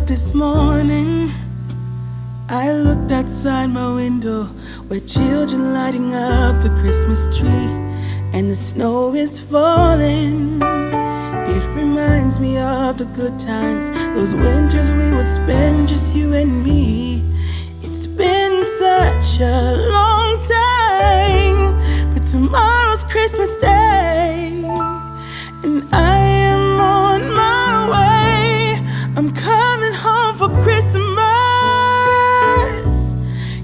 up this morning, I looked outside my window where children lighting up the Christmas tree, and the snow is falling. It reminds me of the good times, those winters we would spend just you and me. It's been such a long time, but tomorrow's Christmas Day, and I am on my way. I'm coming home for Christmas.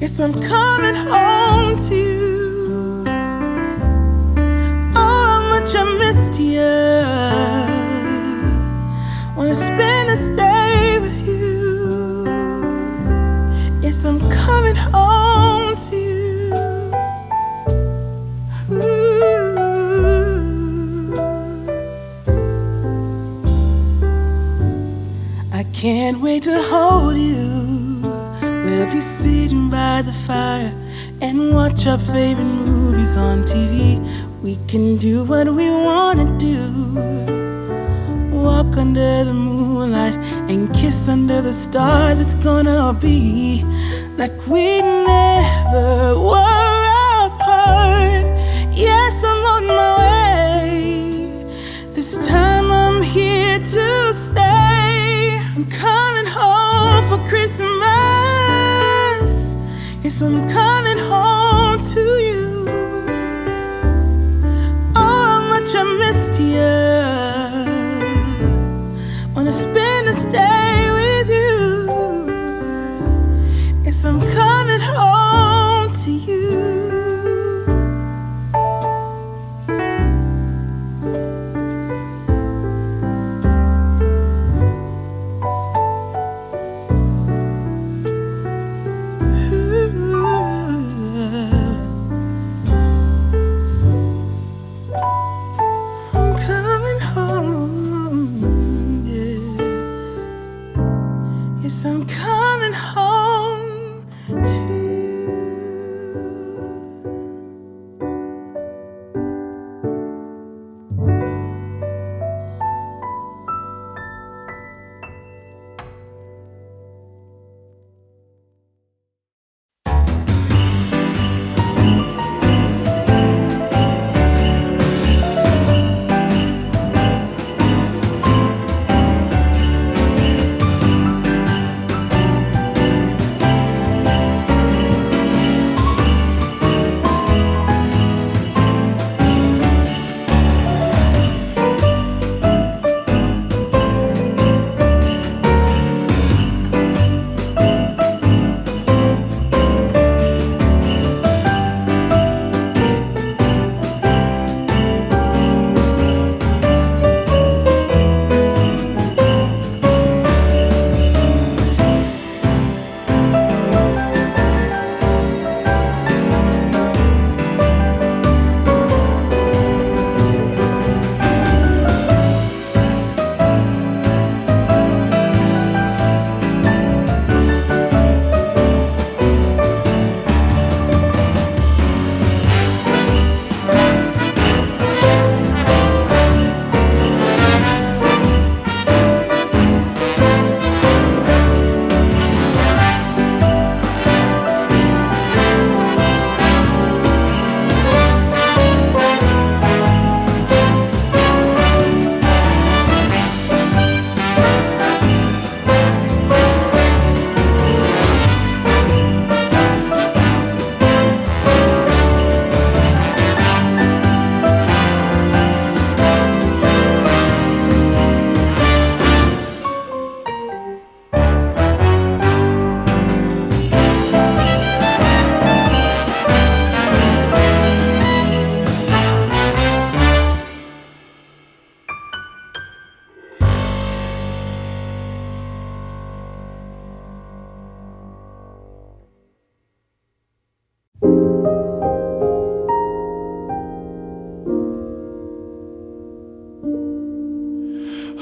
Yes, I'm coming home to you. Oh, how much I missed you. Wanna spend this day with you. Yes, I'm coming home to you. Ooh. I can't wait to hold you. We'll be sitting by the fire and watch our favorite movies on TV. We can do what we wanna do. Walk under the moonlight and kiss under the stars. It's gonna be like we never were apart. Yes, I'm on my way. This time I'm here to stay. I'm coming home for Christmas. Yes, I'm coming home to you. Oh, how much I missed you. Wanna spend this day with you. Yes, I'm coming home to you. I'm coming home to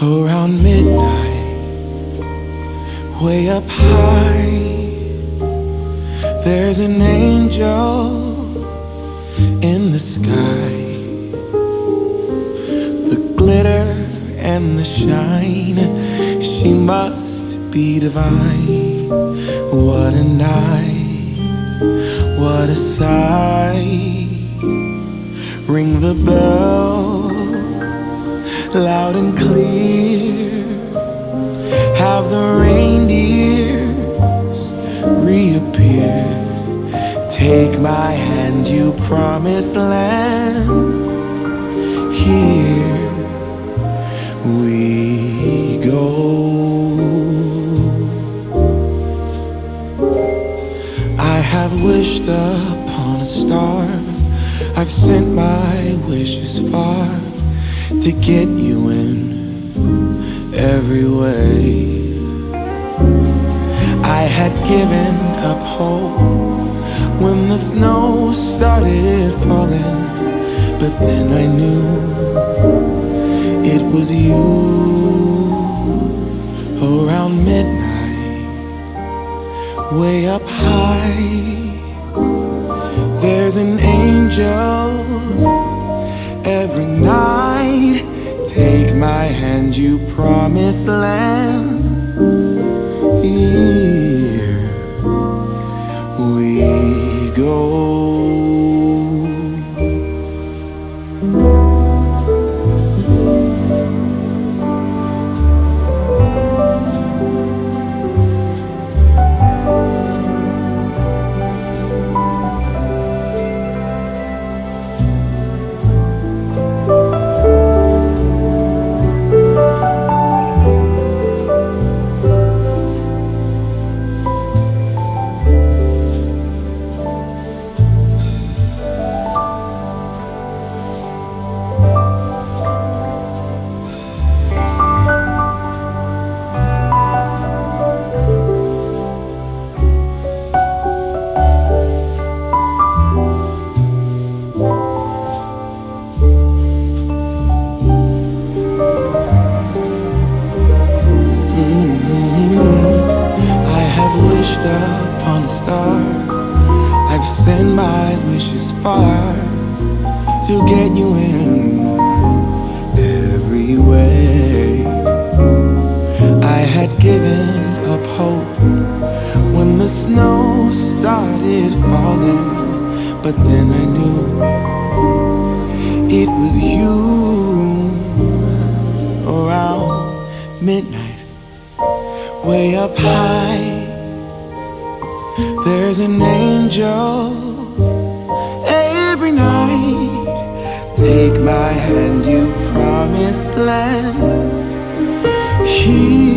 around midnight, way up high, there's an angel in the sky. The glitter and the shine, she must be divine. What a night, what a sight. Ring the bells loud and clear. Have the reindeers reappear. Take my hand, you promised land. Here we go. I have wished upon a star. I've sent my wishes far to get you in every way. I had given up hope when the snow started falling, but then I knew it was you. Around midnight, way up high, there's an angel every night. Take my hand, you promised land. Here we go. Upon a star, I've sent my wishes far to get you in every way. I had given up hope when the snow started falling, but then I knew it was you. Around midnight, way up high, there's an angel every night. Take my hand, you promised land. Here